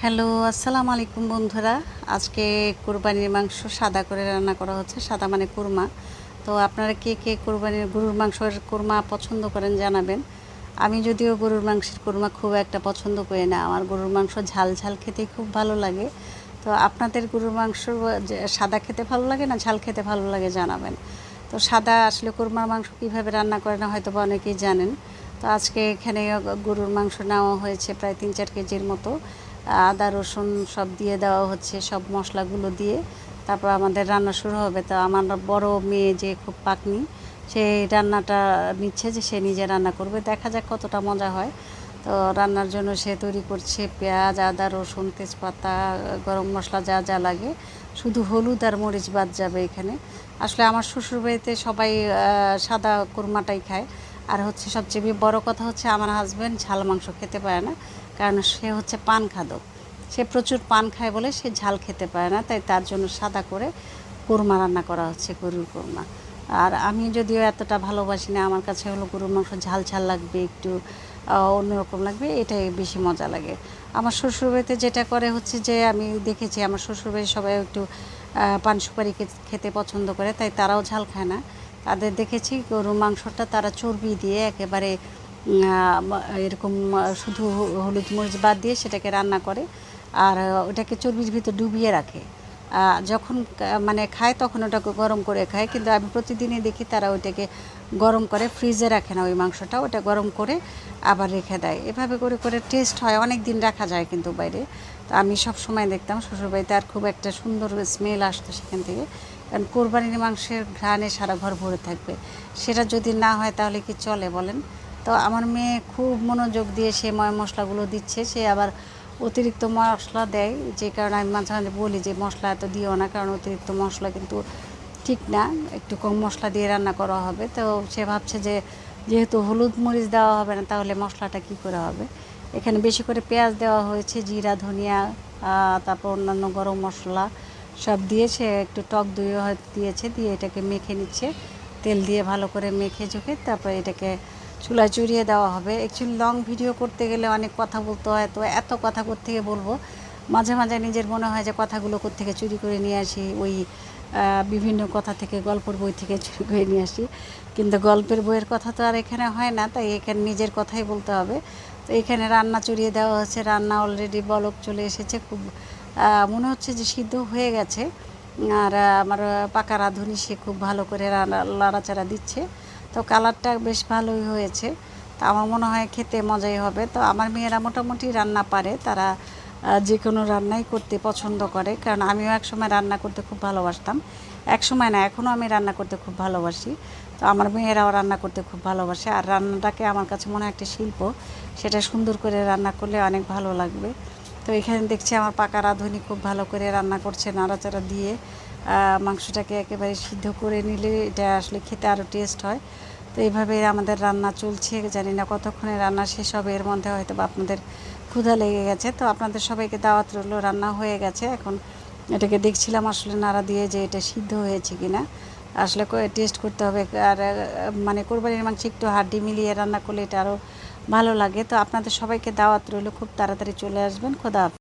Hello, আসসালামু আলাইকুম বন্ধুরা। আজকে কোরবানির মাংস সাদা করে রান্না করা হচ্ছে। সাদা মানে কোরমা। তো আপনারা কে কে কোরবানির গরুর মাংসের কোরমা পছন্দ করেন জানাবেন। আমি যদিও গরুর মাংসের কোরমা খুব একটা পছন্দ করি না। আমার গরুর মাংস ঝাল ঝাল খেতে খুব ভালো লাগে। তো আপনাদের গরুর মাংস সাদা খেতে ভালো লাগে না ঝাল খেতে ভালো লাগে জানাবেন। তো সাদা আসলে কোরমার মাংস কীভাবে রান্না করে না হয়তো বা অনেকেই জানেন। তো আজকে এখানে গরুর মাংস নেওয়া হয়েছে প্রায় 3-4 কেজির মতো। আদা রসুন সব দিয়ে দেওয়া হচ্ছে, সব মশলাগুলো দিয়ে তারপর আমাদের রান্না শুরু হবে। তো আমার বড় মেয়ে যে খুব পাকনি, সে রান্নাটা নিচ্ছে যে সে নিজে রান্না করবে, দেখা যাক কতটা মজা হয়। তো রান্নার জন্য সে তৈরি করছে পেঁয়াজ, আদা রসুন, তেজপাতা, গরম মশলা যা যা লাগে, শুধু হলুদ আর মরিচ বাদ যাবে এখানে। আসলে আমার শ্বশুরবাড়িতে সবাই সাদা কোরমাটাই খায়। আর হচ্ছে সবচেয়ে বড় কথা হচ্ছে আমার হাজব্যান্ড ঝাল মাংস খেতে পারে না, কারণ সে হচ্ছে পান খাদক। সে প্রচুর পান খায় বলে সে ঝাল খেতে পারে না, তাই তার জন্য সাদা করে কোরমা রান্না করা হচ্ছে, গরুর কোরমা। আর আমি যদিও এতটা ভালোবাসি না, আমার কাছে হলো গরুর মাংস ঝাল ঝাল লাগবে, একটু অন্যরকম লাগবে, এটাই বেশি মজা লাগে। আমার শ্বশুরবাড়িতে যেটা করে হচ্ছে যে আমি দেখেছি আমার শ্বশুরবাড়ির সবাই একটু পান সুপারি খেতে পছন্দ করে, তাই তারাও ঝাল খায় না। তাদের দেখেছি গরুর মাংসটা তারা চর্বি দিয়ে একেবারে এরকম শুধু হলুদ মরিচ বাদ দিয়ে সেটাকে রান্না করে, আর ওটাকে চর্বির ভিতর ডুবিয়ে রাখে। যখন মানে খায় তখন ওটাকে গরম করে খায়, কিন্তু আমি প্রতিদিনই দেখি তারা ওইটাকে গরম করে ফ্রিজে রাখে না, ওই মাংসটা ওটা গরম করে আবার রেখে দেয়। এভাবে করে করে টেস্ট হয়, অনেক দিন রাখা যায় কিন্তু বাইরে। তো আমি সব সময় দেখতাম শ্বশুরবাড়িতে, আর খুব একটা সুন্দর স্মেল আসতো সেখান থেকে, কারণ কোরবানির মাংসের ঘ্রাণে সারা ঘর ভরে থাকবে। সেটা যদি না হয় তাহলে কি চলে বলেন? তো আমার মেয়ে খুব মনোযোগ দিয়ে সে মশলাগুলো দিচ্ছে, সে আবার অতিরিক্ত মশলা দেয়, যে কারণে আমি মাঝে মাঝে বলি যে মশলা এত দিও না, কারণ অতিরিক্ত মশলা কিন্তু ঠিক না, একটু কম মশলা দিয়ে রান্না করা হবে। তো সে ভাবছে যে যেহেতু হলুদ মরিচ দেওয়া হবে না তাহলে মশলাটা কি করে হবে। এখানে বেশি করে পেঁয়াজ দেওয়া হয়েছে, জিরা ধনিয়া, তারপর অন্যান্য গরম মশলা সব দিয়ে সে একটু টক দইও হয়তো দিয়েছে, দিয়ে এটাকে মেখে নিচ্ছে, তেল দিয়ে ভালো করে মেখে ঝুঁকে তারপর এটাকে চুলায় চড়িয়ে দেওয়া হবে। অ্যাকচুয়ালি লং ভিডিও করতে গেলে অনেক কথা বলতে হয়, তো এত কথা কোত্থেকে বলবো। মাঝে মাঝে নিজের মনে হয় যে কথাগুলো কোত্থেকে চুরি করে নিয়ে আসি, ওই বিভিন্ন কথা থেকে, গল্পের বই থেকে চুরি করে নিয়ে আসি, কিন্তু গল্পের বইয়ের কথা তো আর এখানে হয় না, তাই এখানে নিজের কথাই বলতে হবে। তো এখানে রান্না চড়িয়ে দেওয়া হচ্ছে, রান্না অলরেডি বলক চলে এসেছে, খুব মনে হচ্ছে যে সিদ্ধ হয়ে গেছে। আর আমার পাকা রাঁধুনি সে খুব ভালো করে নাড়াচাড়া দিচ্ছে, তো কালারটা বেশ ভালোই হয়েছে। তো আমার মনে হয় খেতে মজাই হবে। তো আমার মেয়েরা মোটামুটি রান্না পারে, তারা যে কোনো রান্নাই করতে পছন্দ করে, কারণ আমিও একসময় রান্না করতে খুব ভালোবাসতাম, একসময় না এখনও আমি রান্না করতে খুব ভালোবাসি। তো আমার মেয়েরাও রান্না করতে খুব ভালোবাসে, আর রান্নাটাকে আমার কাছে মনে হয় একটা শিল্প, সেটা সুন্দর করে রান্না করলে অনেক ভালো লাগবে। তো এখানে দেখছি আমার পাকা রাঁধুনি খুব ভালো করে রান্না করছে, নাড়াচাড়া দিয়ে মাংসটাকে একেবারে সিদ্ধ করে নিলে এটা আসলে খেতে আরও টেস্ট হয়। তো এইভাবে আমাদের রান্না চলছে, জানি না কতক্ষণে রান্না শেষ হবে, এর মধ্যে হয়তো বা আপনাদের ক্ষুধা লেগে গেছে। তো আপনাদের সবাইকে দাওয়াত রইল, রান্না হয়ে গেছে, এখন এটাকে দেখছিলাম আসলে নাড়া দিয়ে যে এটা সিদ্ধ হয়েছে কিনা, আসলে টেস্ট করতে হবে। আর মানে কোরবানির মাংস একটু হাড্ডি মিলিয়ে রান্না করলে এটা আরও ভালো লাগে। তো আপনাদের সবাইকে দাওয়াত রইল, খুব তাড়াতাড়ি চলে আসবেন। খোদা হাফেজ।